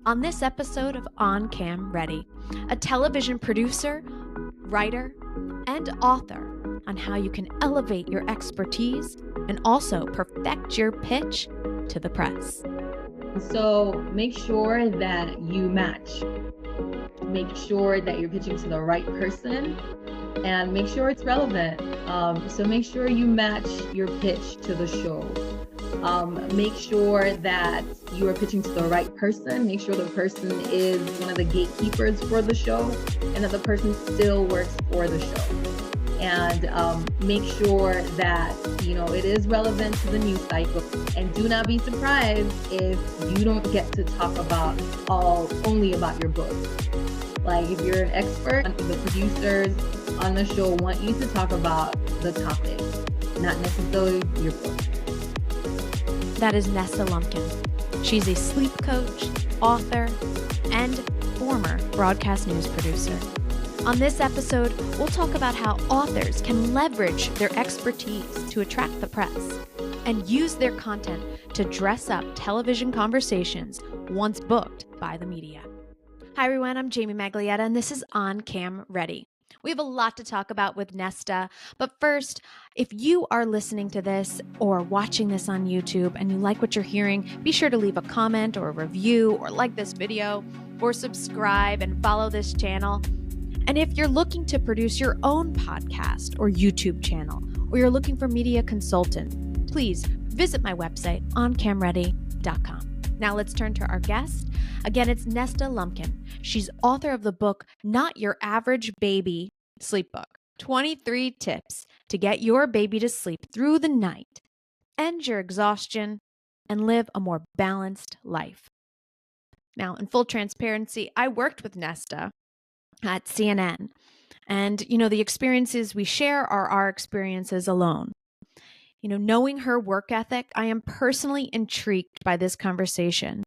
On this episode of On Cam Ready, a television producer, writer, and author on how you can elevate your expertise and also perfect your pitch to the press. So make sure that you match. Make sure that you're pitching to the right person and make sure it's relevant. So make sure you match your pitch to the show. Make sure that you are pitching to the right person. Make sure the person is one of the gatekeepers for the show and that the person still works for the show. And make sure that, it is relevant to the news cycle. And do not be surprised if you don't get to talk about only about your book. Like if you're an expert, the producers on the show want you to talk about the topic, not necessarily your book. That is Nesta Lumpkin. She's a sleep coach, author, and former broadcast news producer. On this episode, we'll talk about how authors can leverage their expertise to attract the press and use their content to dress up television conversations once booked by the media. Hi everyone, I'm Jamie Maglietta, and this is On Cam Ready. We have a lot to talk about with Nesta, but first, if you are listening to this or watching this on YouTube and you like what you're hearing, be sure to leave a comment or a review or like this video or subscribe and follow this channel. And if you're looking to produce your own podcast or YouTube channel, or you're looking for media consultant, please visit my website, oncamready.com. Now let's turn to our guest. Again, it's Nesta Lumpkin. She's author of the book, Not Your Average Baby Sleep Book, 23 Tips to Get Your Baby to Sleep Through the Night, End Your Exhaustion, and Live a More Balanced Life. Now, in full transparency, I worked with Nesta at CNN. And, the experiences we share are our experiences alone. Knowing her work ethic, I am personally intrigued by this conversation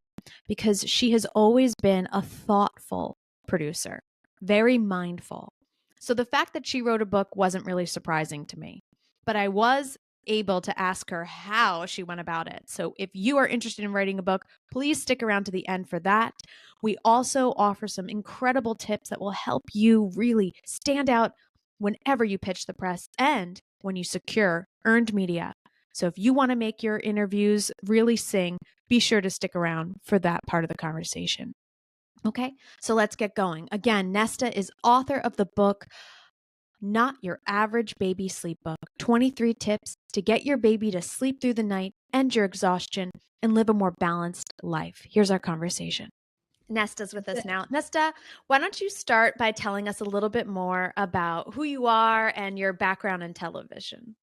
because she has always been a thoughtful producer, very mindful. So the fact that she wrote a book wasn't really surprising to me, but I was able to ask her how she went about it. So if you are interested in writing a book, please stick around to the end for that. We also offer some incredible tips that will help you really stand out whenever you pitch the press and when you secure earned media. So if you want to make your interviews really sing, be sure to stick around for that part of the conversation. Okay, so let's get going. Again, Nesta is author of the book, Not Your Average Baby Sleep Book, 23 Tips to Get Your Baby to Sleep Through the Night, End Your Exhaustion, and Live a More Balanced Life. Here's our conversation. Nesta's with us now. Nesta, why don't you start by telling us a little bit more about who you are and your background in television?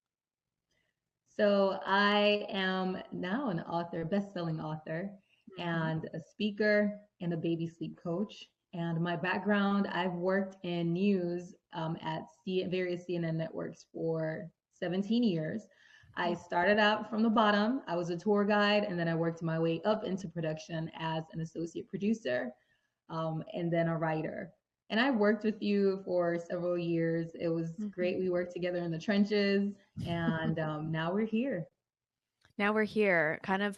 So I am now an author, best-selling author, and a speaker and a baby sleep coach. And my background, I've worked in news at various CNN networks for 17 years. I started out from the bottom. I was a tour guide, and then I worked my way up into production as an associate producer, and then a writer. And I worked with you for several years. It was great. We worked together in the trenches, and now we're here. Now we're here, kind of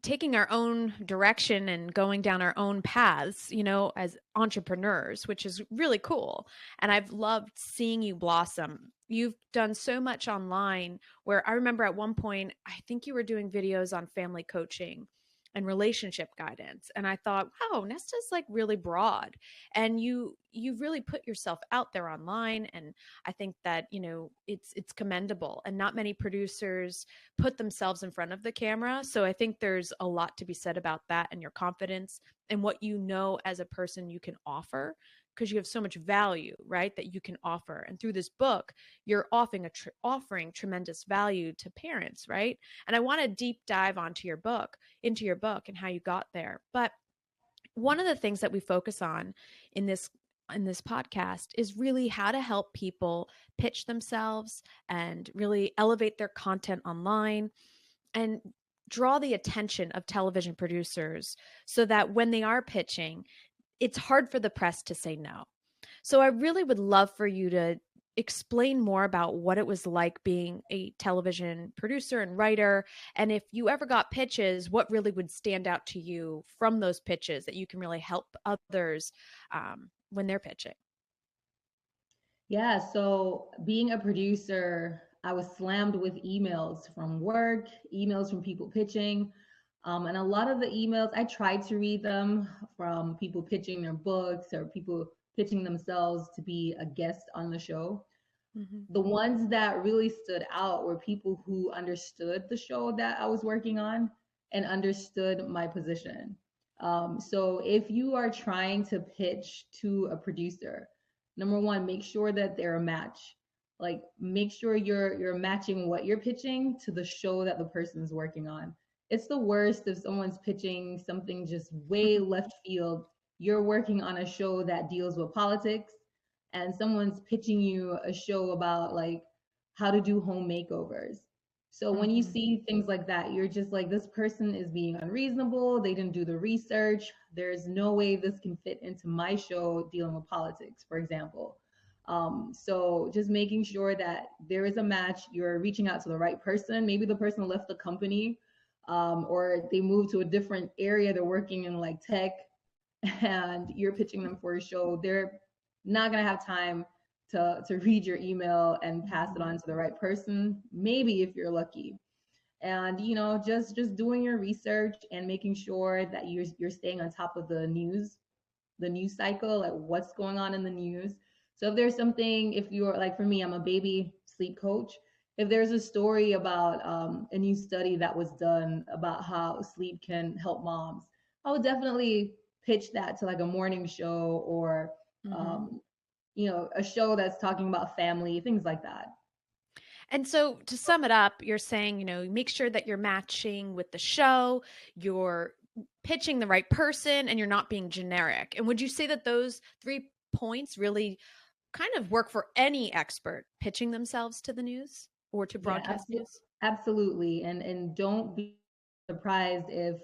taking our own direction and going down our own paths, as entrepreneurs, which is really cool. And I've loved seeing you blossom. You've done so much online where I remember at one point, I think you were doing videos on family coaching and relationship guidance. And I thought, wow, Nesta's like really broad. And you really put yourself out there online. And I think that, it's commendable. And not many producers put themselves in front of the camera. So I think there's a lot to be said about that and your confidence and what as a person you can offer, because you have so much value, right, that you can offer. And through this book, you're offering tremendous value to parents, right? And I want to deep dive into your book and how you got there. But one of the things that we focus on in this podcast is really how to help people pitch themselves and really elevate their content online and draw the attention of television producers so that when they are pitching, it's hard for the press to say no. So I really would love for you to explain more about what it was like being a television producer and writer. And if you ever got pitches, what really would stand out to you from those pitches that you can really help others when they're pitching? Yeah, so being a producer, I was slammed with emails from work, emails from people pitching. And a lot of the emails, I tried to read them from people pitching their books or people pitching themselves to be a guest on the show. Mm-hmm. The ones that really stood out were people who understood the show that I was working on and understood my position. So if you are trying to pitch to a producer, number one, make sure that they're a match. Like make sure you're matching what you're pitching to the show that the person's working on. It's the worst if someone's pitching something just way left field. You're working on a show that deals with politics and someone's pitching you a show about like how to do home makeovers. So when you Mm-hmm. see things like that, you're just like, this person is being unreasonable. They didn't do the research. There's no way this can fit into my show dealing with politics, for example. So just making sure that there is a match, you're reaching out to the right person. Maybe the person left the company, or they moved to a different area. They're working in like tech and you're pitching them for a show. They're not going to have time to read your email and pass it on to the right person, maybe if you're lucky. And just doing your research and making sure that you're staying on top of the news cycle, like what's going on in the news. So if there's something, if you're like, for me, I'm a baby sleep coach. If there's a story about a new study that was done about how sleep can help moms, I would definitely pitch that to like a morning show or Mm-hmm. um, a show that's talking about family, things like that. And so to sum it up, you're saying, make sure that you're matching with the show, you're pitching the right person, and you're not being generic. And would you say that those 3 points really kind of work for any expert pitching themselves to the news or to Yeah, broadcast news? absolutely. And don't be surprised if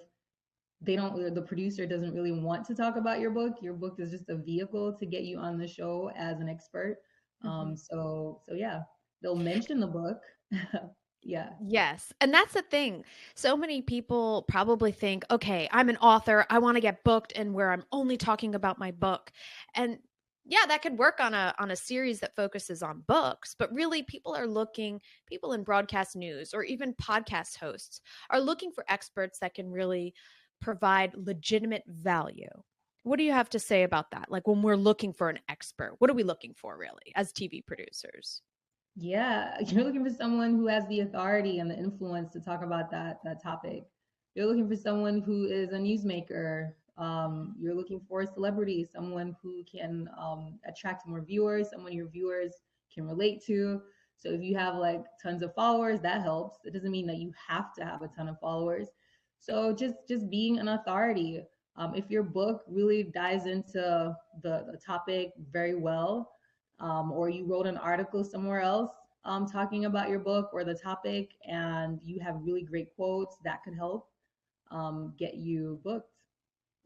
the producer doesn't really want to talk about your book. Your book is just a vehicle to get you on the show as an expert. Mm-hmm. So yeah, they'll mention the book. Yeah. Yes. And that's the thing. So many people probably think, okay, I'm an author. I want to get booked and where I'm only talking about my book. And yeah, that could work on a series that focuses on books, but really people in broadcast news or even podcast hosts are looking for experts that can really provide legitimate value. What do you have to say about that? Like when we're looking for an expert, what are we looking for really as TV producers? Yeah, you're looking for someone who has the authority and the influence to talk about that topic. You're looking for someone who is a newsmaker. You're looking for a celebrity, someone who can attract more viewers, someone your viewers can relate to. So if you have like tons of followers, that helps. It doesn't mean that you have to have a ton of followers. So just being an authority. If your book really dives into the topic very well, or you wrote an article somewhere else talking about your book or the topic, and you have really great quotes that could help get you booked.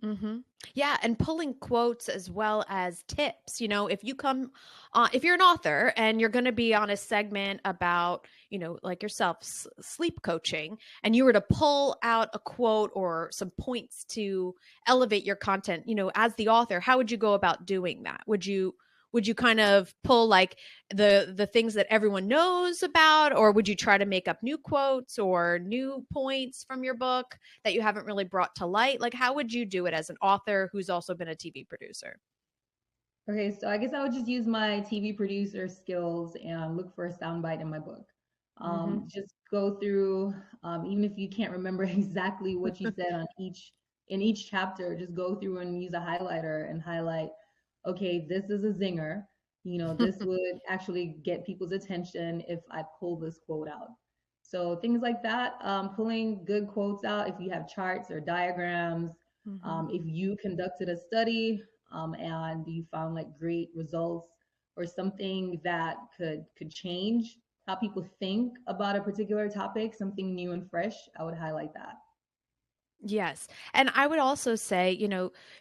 Mm-hmm. Yeah, and pulling quotes as well as tips. If you come, if you're an author and you're going to be on a segment about, like yourself, sleep coaching, and you were to pull out a quote or some points to elevate your content, as the author, how would you go about doing that? Would you kind of pull like the things that everyone knows about, or would you try to make up new quotes or new points from your book that you haven't really brought to light? Like how would you do it as an author who's also been a TV producer? Okay, so I guess I would just use my TV producer skills and look for a soundbite in my book. Mm-hmm. Just go through, even if you can't remember exactly what you said on each chapter, just go through and use a highlighter and highlight, okay, this is a zinger. This would actually get people's attention if I pull this quote out. So things like that, pulling good quotes out if you have charts or diagrams, Mm-hmm. if you conducted a study and you found like great results or something that could change how people think about a particular topic, something new and fresh, I would highlight that. Yes. And I would also say,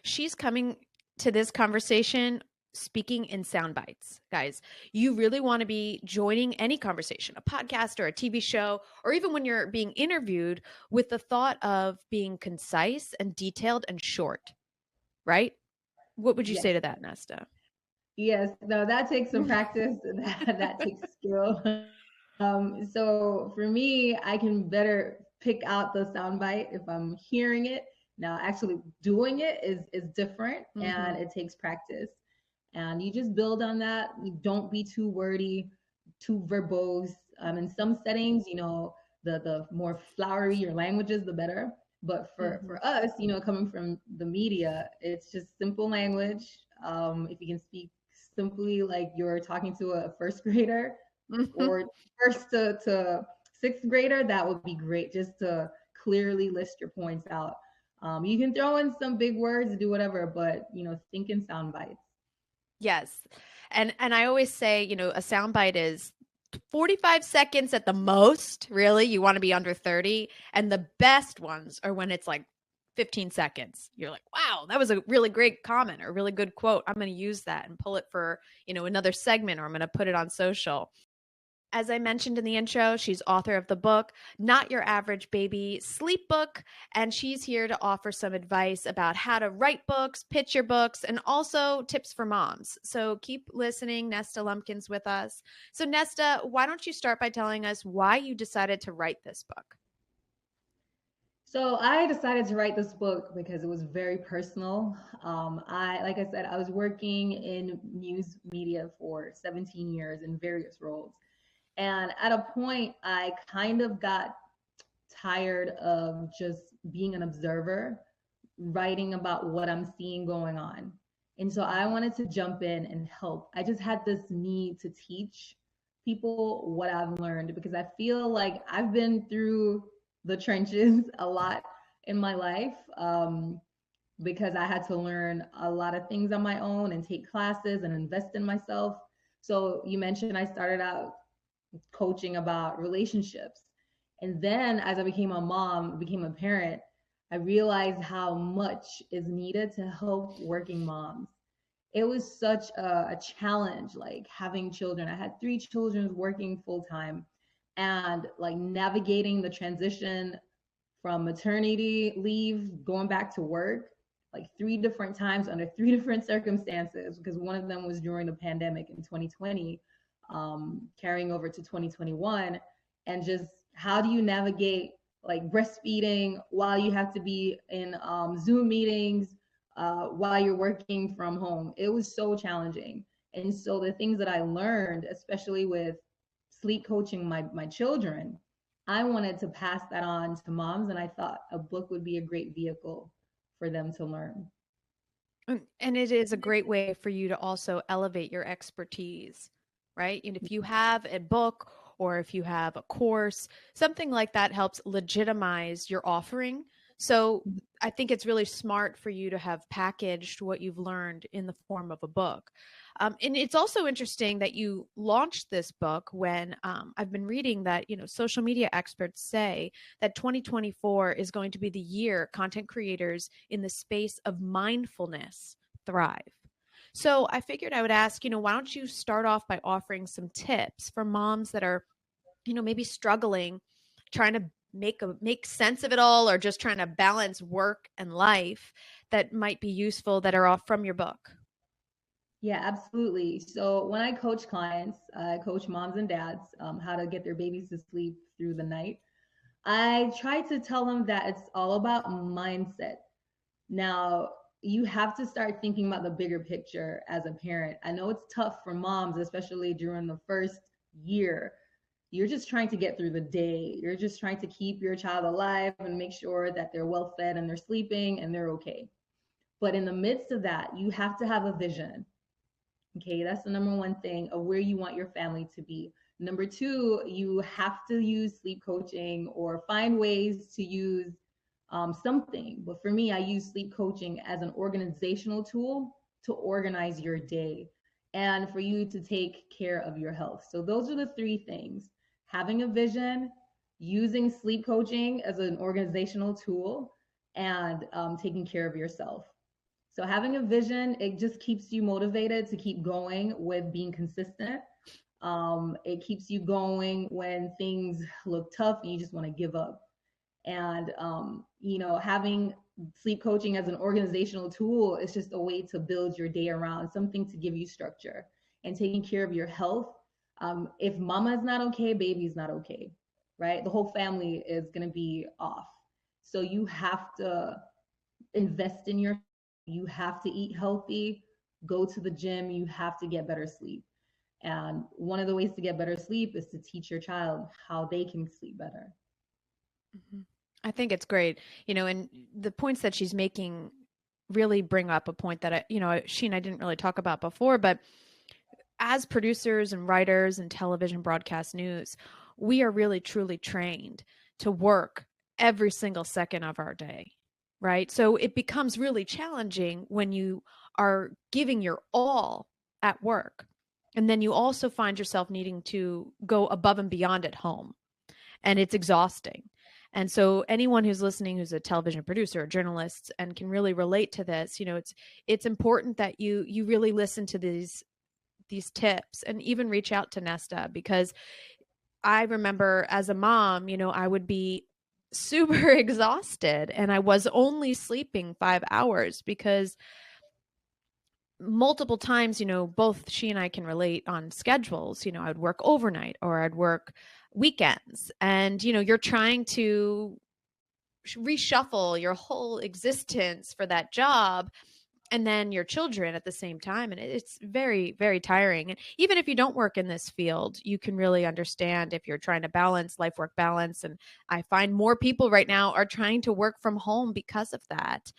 she's coming to this conversation speaking in sound bites, guys. You really want to be joining any conversation, a podcast or a TV show, or even when you're being interviewed, with the thought of being concise and detailed and short, right? What would you Yes. say to that, Nesta? Yes. No, that takes some practice. That takes skill. So for me, I can better pick out the soundbite if I'm hearing it. Now, actually doing it is different, and it takes practice. And you just build on that. You don't be too wordy, too verbose. In some settings, the more flowery your language is, the better. But for us, coming from the media, it's just simple language. If you can speak simply like you're talking to a first grader or first to sixth grader, that would be great, just to clearly list your points out. You can throw in some big words, do whatever, but think in sound bites. Yes. And I always say, a soundbite is 45 seconds at the most, really. You want to be under 30. And the best ones are when it's like 15 seconds. You're like, wow, that was a really great comment or a really good quote. I'm going to use that and pull it for, another segment, or I'm going to put it on social. As I mentioned in the intro, she's author of the book, Not Your Average Baby Sleep Book, and she's here to offer some advice about how to write books, pitch your books, and also tips for moms. So keep listening. Nesta Lumpkin's with us. So Nesta, why don't you start by telling us why you decided to write this book? So I decided to write this book because it was very personal. Like I said, I was working in news media for 17 years in various roles. And at a point, I kind of got tired of just being an observer, writing about what I'm seeing going on. And so I wanted to jump in and help. I just had this need to teach people what I've learned, because I feel like I've been through the trenches a lot in my life, because I had to learn a lot of things on my own and take classes and invest in myself. So you mentioned I started out coaching about relationships. And then as I became a mom, became a parent, I realized how much is needed to help working moms. It was such a challenge, like having children. I had 3 children working full time, and like navigating the transition from maternity leave, going back to work, like 3 different times under 3 different circumstances, because one of them was during the pandemic in 2020, carrying over to 2021. And just how do you navigate like breastfeeding while you have to be in Zoom meetings, while you're working from home? It was so challenging. And so the things that I learned, especially with sleep coaching my children, I wanted to pass that on to moms, and I thought a book would be a great vehicle for them to learn. And it is a great way for you to also elevate your expertise, right? And if you have a book or if you have a course, something like that helps legitimize your offering. So I think it's really smart for you to have packaged what you've learned in the form of a book. And it's also interesting that you launched this book when I've been reading that, social media experts say that 2024 is going to be the year content creators in the space of mindfulness thrive. So I figured I would ask, why don't you start off by offering some tips for moms that are, maybe struggling, trying to make sense of it all, or just trying to balance work and life, that might be useful, that are off from your book. Yeah, absolutely. So when I coach clients, I coach moms and dads, how to get their babies to sleep through the night. I try to tell them that it's all about mindset. Now, you have to start thinking about the bigger picture as a parent. I know it's tough for moms, especially during the first year. You're just trying to get through the day. You're just trying to keep your child alive and make sure that they're well fed and they're sleeping and they're okay. But in the midst of that, you have to have a vision. Okay, that's the number one thing of where you want your family to be. Number 2, you have to use sleep coaching or find ways to use something. But for me, I use sleep coaching as an organizational tool to organize your day and for you to take care of your health. So those are the 3 things: having a vision, using sleep coaching as an organizational tool, and taking care of yourself. So having a vision, it just keeps you motivated to keep going with being consistent. It keeps you going when things look tough and you just want to give up. And having sleep coaching as an organizational tool is just a way to build your day around something to give you structure and taking care of your health. If mama is not okay, baby's not okay, right? The whole family is going to be off. So you have to invest in your, you have to eat healthy, go to the gym, you have to get better sleep. And one of the ways to get better sleep is to teach your child how they can sleep better. Mm-hmm. I think it's great, and the points that she's making really bring up a point that she and I didn't really talk about before, but as producers and writers and television broadcast news, we are really truly trained to work every single second of our day, right? So it becomes really challenging when you are giving your all at work. And then you also find yourself needing to go above and beyond at home. And it's exhausting. And so anyone who's listening who's a television producer or journalist and can really relate to this, it's important that you really listen to these tips and even reach out to Nesta, because I remember as a mom, I would be super exhausted and I was only sleeping 5 hours because multiple times, both she and I can relate on schedules. I would work overnight or I'd work weekends, and, you're trying to reshuffle your whole existence for that job and then your children at the same time. And it's very, very tiring. And even if you don't work in this field, you can really understand if you're trying to balance life-work balance. And I find more people right now are trying to work from home because of that.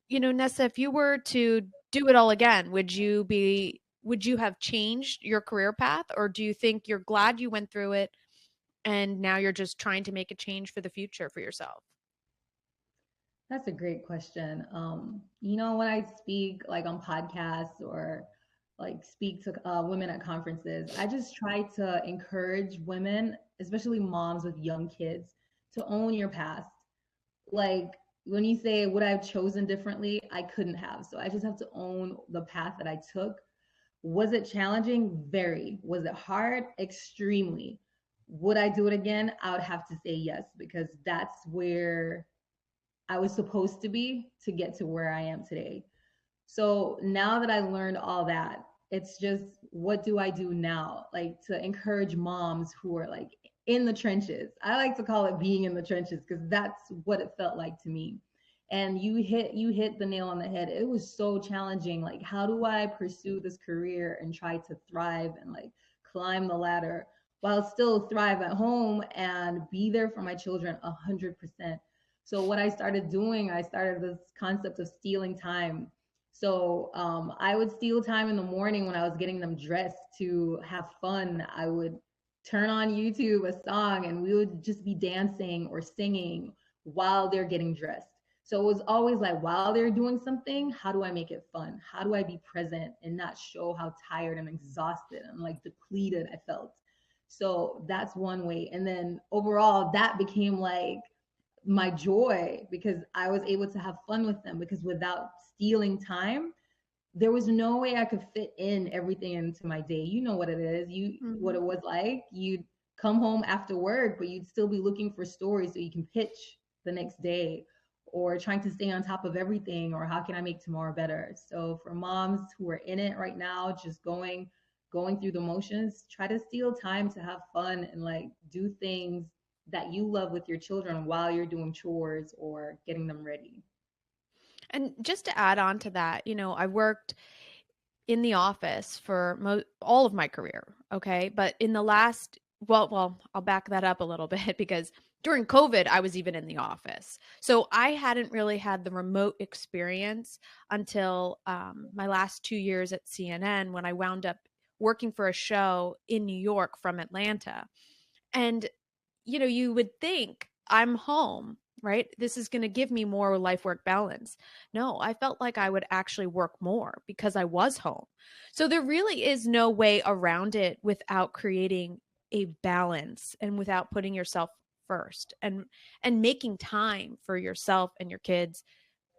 Nessa, if you were to do it all again, would you have changed your career path, or do you think you're glad you went through it and now you're just trying to make a change for the future for yourself? That's a great question. When I speak like on podcasts or like speak to women at conferences, I just try to encourage women, especially moms with young kids, to own your past. Like when you say, would I have chosen differently? I couldn't have. So I just have to own the path that I took. Was it challenging? Very. Was it hard? Extremely. Would I do it again? I would have to say yes, because that's where I was supposed to be to get to where I am today. So now that I learned all that, it's just, what do I do now? Like to encourage moms who are like in the trenches. I like to call it being in the trenches because that's what it felt like to me. And you hit the nail on the head. It was so challenging. Like, how do I pursue this career and try to thrive and like climb the ladder while still thrive at home and be there for my children 100%? So what I started doing, I started this concept of stealing time. So I would steal time in the morning when I was getting them dressed to have fun. I would turn on YouTube a song and we would just be dancing or singing while they're getting dressed. So it was always like, while they're doing something, how do I make it fun? How do I be present and not show how tired and exhausted and like depleted I felt? So that's one way. And then overall, that became like my joy because I was able to have fun with them, because without stealing time, there was no way I could fit in everything into my day. You know what it is, what it was like. You'd come home after work, but you'd still be looking for stories so you can pitch the next day, or trying to stay on top of everything, or how can I make tomorrow better? So for moms who are in it right now, just going through the motions, try to steal time to have fun and like do things that you love with your children while you're doing chores or getting them ready. And just to add on to that, I worked in the office for all of my career. Okay. But in the last, well, I'll back that up a little bit, because during COVID, I was even in the office. So I hadn't really had the remote experience until my last 2 years at CNN, when I wound up working for a show in New York from Atlanta. And, you would think I'm home, right? This is going to give me more life-work balance. No, I felt like I would actually work more because I was home. So there really is no way around it without creating a balance and without putting yourself first and making time for yourself and your kids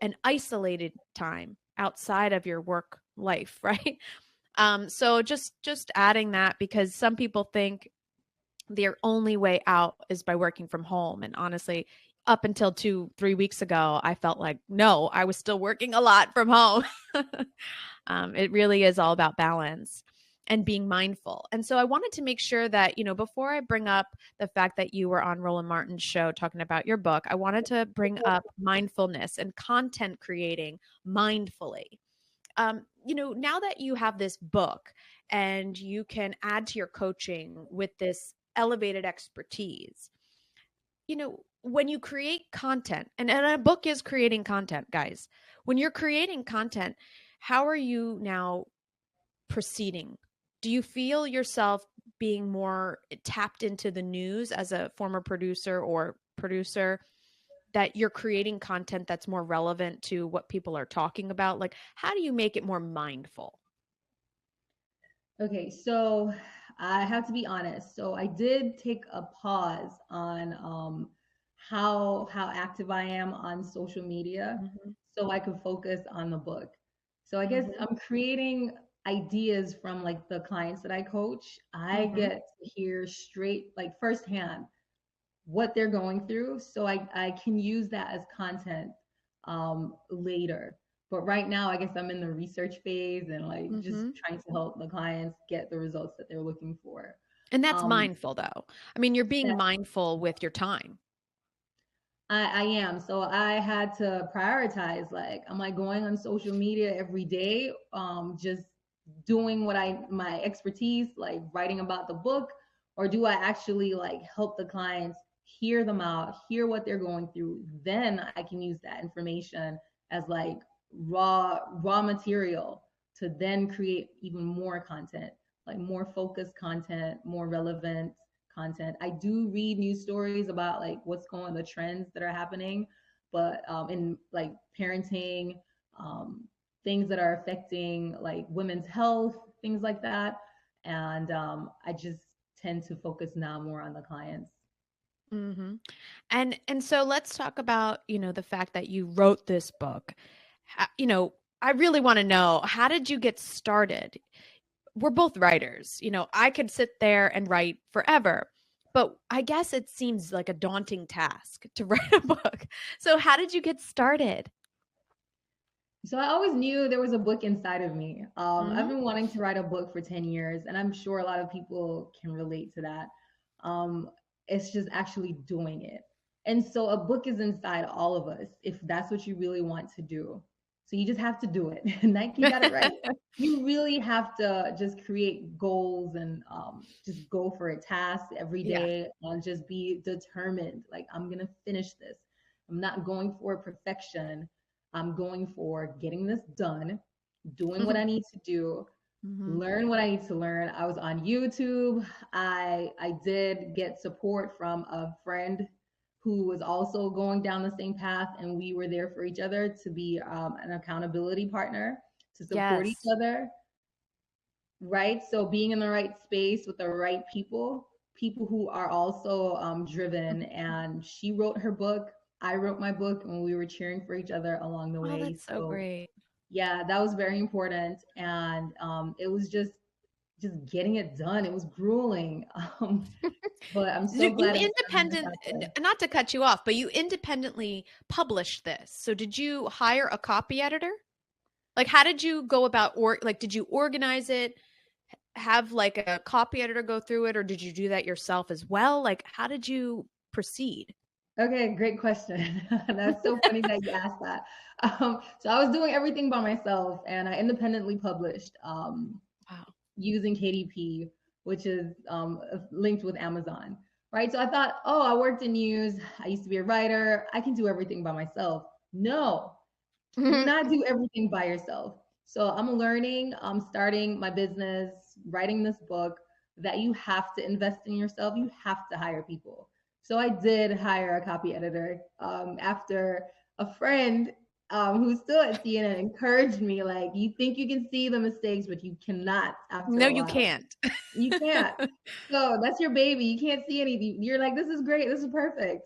an isolated time outside of your work life, right? So just adding that, because some people think their only way out is by working from home. And honestly, up until 2-3 weeks ago, I felt like, no, I was still working a lot from home. It really is all about balance and being mindful. And so I wanted to make sure that, before I bring up the fact that you were on Roland Martin's show talking about your book, I wanted to bring up mindfulness and content creating mindfully. Now that you have this book and you can add to your coaching with this elevated expertise, when you create content, and a book is creating content, guys, when you're creating content, how are you now proceeding? Do you feel yourself being more tapped into the news as a former producer or producer, that you're creating content that's more relevant to what people are talking about? Like, how do you make it more mindful? Okay, so I have to be honest. So I did take a pause on how active I am on social media, Mm-hmm. so I could focus on the book. So I guess Mm-hmm. I'm creating ideas from like the clients that I coach. I Mm-hmm. get to hear straight, like firsthand, what they're going through, so I can use that as content later. But right now, I guess I'm in the research phase and like just Mm-hmm. trying to help the clients get the results that they're looking for. And that's Um, mindful, though. I mean, you're being that mindful with your time. I am. So I had to prioritize. Like, am I going on social media every day, just doing what my expertise, like writing about the book, or do I actually like help the clients hear them out, hear what they're going through? Then I can use that information as like raw material to then create even more content, like more focused content, more relevant content. I do read news stories about like what's going, the trends that are happening, but in like parenting, um, things that are affecting like women's health, things like that. And I just tend to focus now more on the clients. Mm-hmm. And so let's talk about, the fact that you wrote this book. I really want to know, how did you get started? We're both writers. I could sit there and write forever, but I guess it seems like a daunting task to write a book. So how did you get started? So I always knew there was a book inside of me. I've Mm-hmm. been wanting to write a book for 10 years, and I'm sure a lot of people can relate to that. Um, it's just actually doing it. And so a book is inside all of us if that's what you really want to do. So you just have to do it. Nike got it right. You really have to just create goals and just go for a task every Yeah. day and just be determined. Like, I'm going to finish this. I'm not going for perfection. I'm going for getting this done, doing what I need to do, Mm-hmm. learn what I need to learn. I was on YouTube. I did get support from a friend who was also going down the same path, and we were there for each other to be an accountability partner to support each Yes. other. Right. So being in the right space with the right people who are also driven. And she wrote her book. I wrote my book, and we were cheering for each other along the Oh, way. that's so So great. yeah, that was very important. And it was just getting it done. It was grueling. But I'm so You glad it's finally independent, out there. not to cut you off, but you independently published this. So did you hire a copy editor? Like, how did you go about, or like, did you organize it, have like a copy editor go through it, or did you do that yourself as well? Like, how did you proceed? Okay, great question. That's so funny that you asked that. So I was doing everything by myself, and I independently published. Wow. Using KDP, which is linked with Amazon, right? So I thought, oh, I worked in news. I used to be a writer. I can do everything by myself. No, cannot do everything by yourself. So I'm learning, starting my business, writing this book, that you have to invest in yourself. You have to hire people. So I did hire a copy editor after a friend who's still at CNN encouraged me, like, you think you can see the mistakes, but you cannot after No, a you while. can't. You can't. So that's your baby. You can't see anything. You're like, this is great. This is perfect.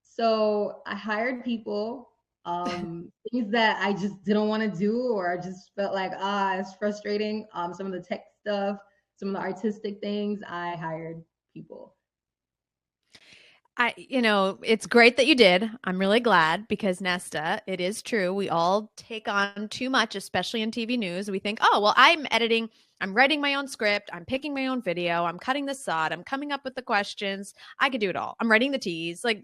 So I hired people. things that I just didn't want to do, or I just felt like, it's frustrating. Some of the tech stuff, some of the artistic things, I hired people. It's great that you did. I'm really glad because Nesta, it is true. We all take on too much, especially in TV news. We think, oh, well, I'm editing, I'm writing my own script, I'm picking my own video, I'm cutting the sod, I'm coming up with the questions. I could do it all. I'm writing the teas. Like,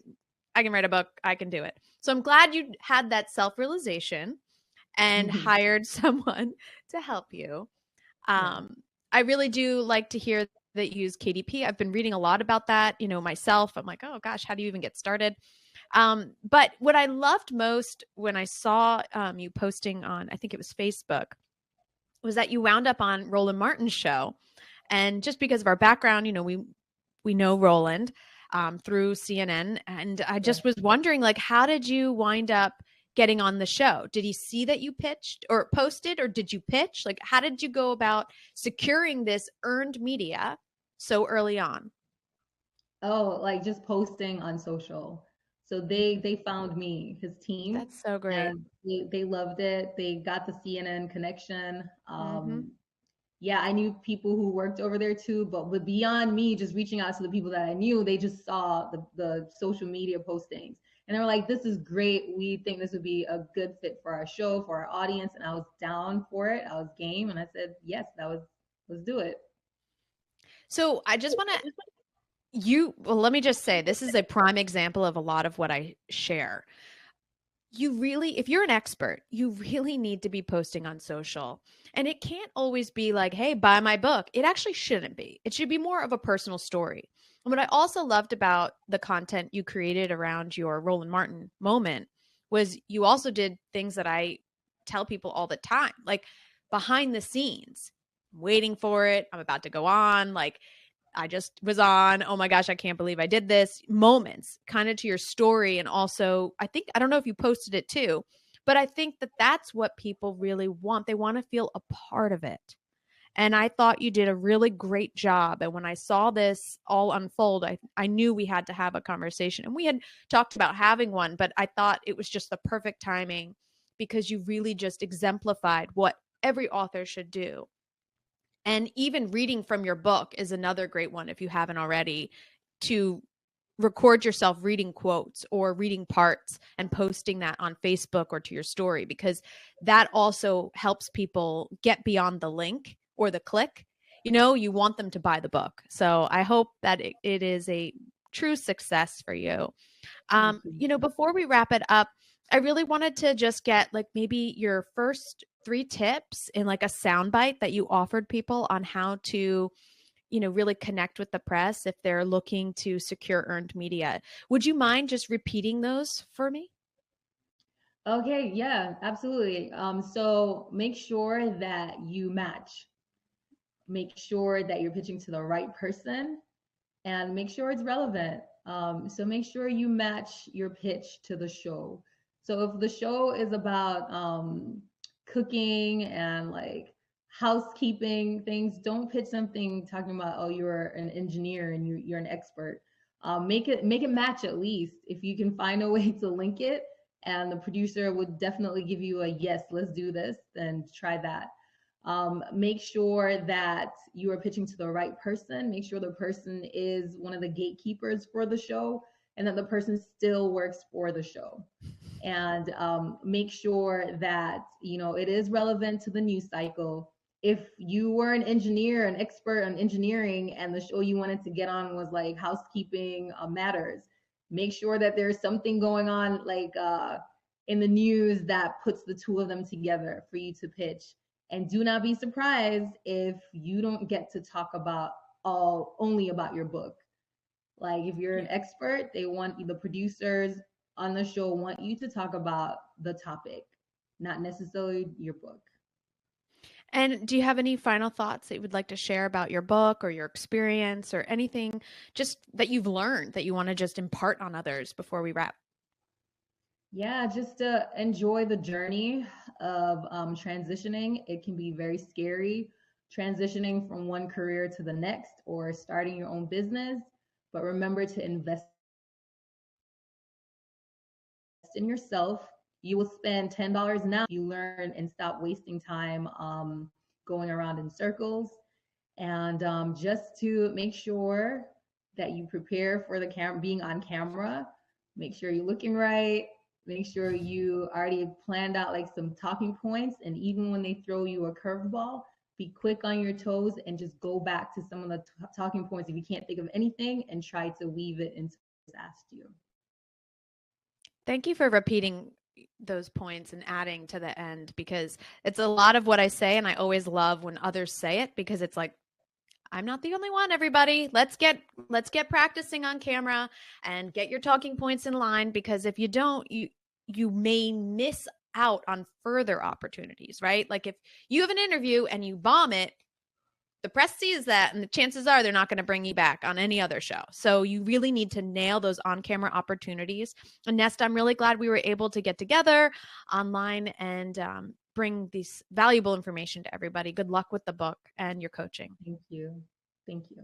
I can write a book, I can do it. So I'm glad you had that self realization and hired someone to help you. Yeah. I really do like to hear that you use KDP. I've been reading a lot about that, myself. I'm like, oh gosh, how do you even get started? But what I loved most when I saw you posting on, I think it was Facebook, was that you wound up on Roland Martin's show. And just because of our background, we know Roland through CNN. And I just was wondering, like, how did you wind up getting on the show? Did he see that you pitched or posted, or did you pitch? Like, how did you go about securing this earned media so early on? Oh, like just posting on social. So they found me, his team, That's so great. and they loved it. They got the CNN connection. Mm-hmm. Yeah, I knew people who worked over there too, but beyond me just reaching out to the people that I knew, they just saw the social media postings. And they were like, this is great. We think this would be a good fit for our show, for our audience. And I was down for it. I was game. And I said, yes, let's do it. So I just want to, well, let me just say, this is a prime example of a lot of what I share. You really, if you're an expert, you really need to be posting on social. And it can't always be like, hey, buy my book. It actually shouldn't be. It should be more of a personal story. And what I also loved about the content you created around your Roland Martin moment was you also did things that I tell people all the time, like behind the scenes, waiting for it. I'm about to go on. Like, I just was on, oh my gosh, I can't believe I did this moments kind of to your story. And also, I don't know if you posted it too, but I think that that's what people really want. They want to feel a part of it. And I thought you did a really great job. And when I saw this all unfold, I knew we had to have a conversation. And we had talked about having one, but I thought it was just the perfect timing because you really just exemplified what every author should do. And even reading from your book is another great one if you haven't already, to record yourself reading quotes or reading parts and posting that on Facebook or to your story, because that also helps people get beyond the link or the click. You want them to buy the book. So I hope that it is a true success for you. Before we wrap it up, I really wanted to just get like maybe your first 3 tips in like a soundbite that you offered people on how to, really connect with the press if they're looking to secure earned media. Would you mind just repeating those for me? Okay, yeah, absolutely. So make sure that you match. Make sure that you're pitching to the right person, and make sure it's relevant. So make sure you match your pitch to the show. So if the show is about cooking and like housekeeping things, don't pitch something talking about, oh, you're an engineer and you're an expert. Make it match at least. If you can find a way to link it, and the producer would definitely give you a yes, let's do this, then try that. Make sure that you are pitching to the right person. Make sure the person is one of the gatekeepers for the show, and that the person still works for the show. And make sure that it is relevant to the news cycle. If you were an engineer, an expert on engineering, and the show you wanted to get on was like housekeeping matters, make sure that there's something going on like in the news that puts the two of them together for you to pitch. And do not be surprised if you don't get to talk about only about your book. Like if you're an expert, the producers on the show want you to talk about the topic, not necessarily your book. And do you have any final thoughts that you would like to share about your book or your experience or anything just that you've learned that you want to just impart on others before we wrap? Yeah, just to enjoy the journey of transitioning. It can be very scary transitioning from one career to the next or starting your own business. But remember to invest in yourself you will spend $10 now. You learn and stop wasting time going around in circles. And just to make sure that you prepare for the camera, being on camera, make sure you're looking right. Make sure you already planned out like some talking points. And even when they throw you a curveball, be quick on your toes and just go back to some of the talking points if you can't think of anything, and try to weave it into what's asked you. Thank you for repeating those points and adding to the end, because it's a lot of what I say, and I always love when others say it, because it's like, I'm not the only one, everybody. Let's get practicing on camera and get your talking points in line, because if you don't, you may miss out on further opportunities, right? Like if you have an interview and you bomb it, the press sees that, and the chances are they're not going to bring you back on any other show. So you really need to nail those on-camera opportunities. And Nesta, I'm really glad we were able to get together online and bring this valuable information to everybody. Good luck with the book and your coaching. Thank you. Thank you.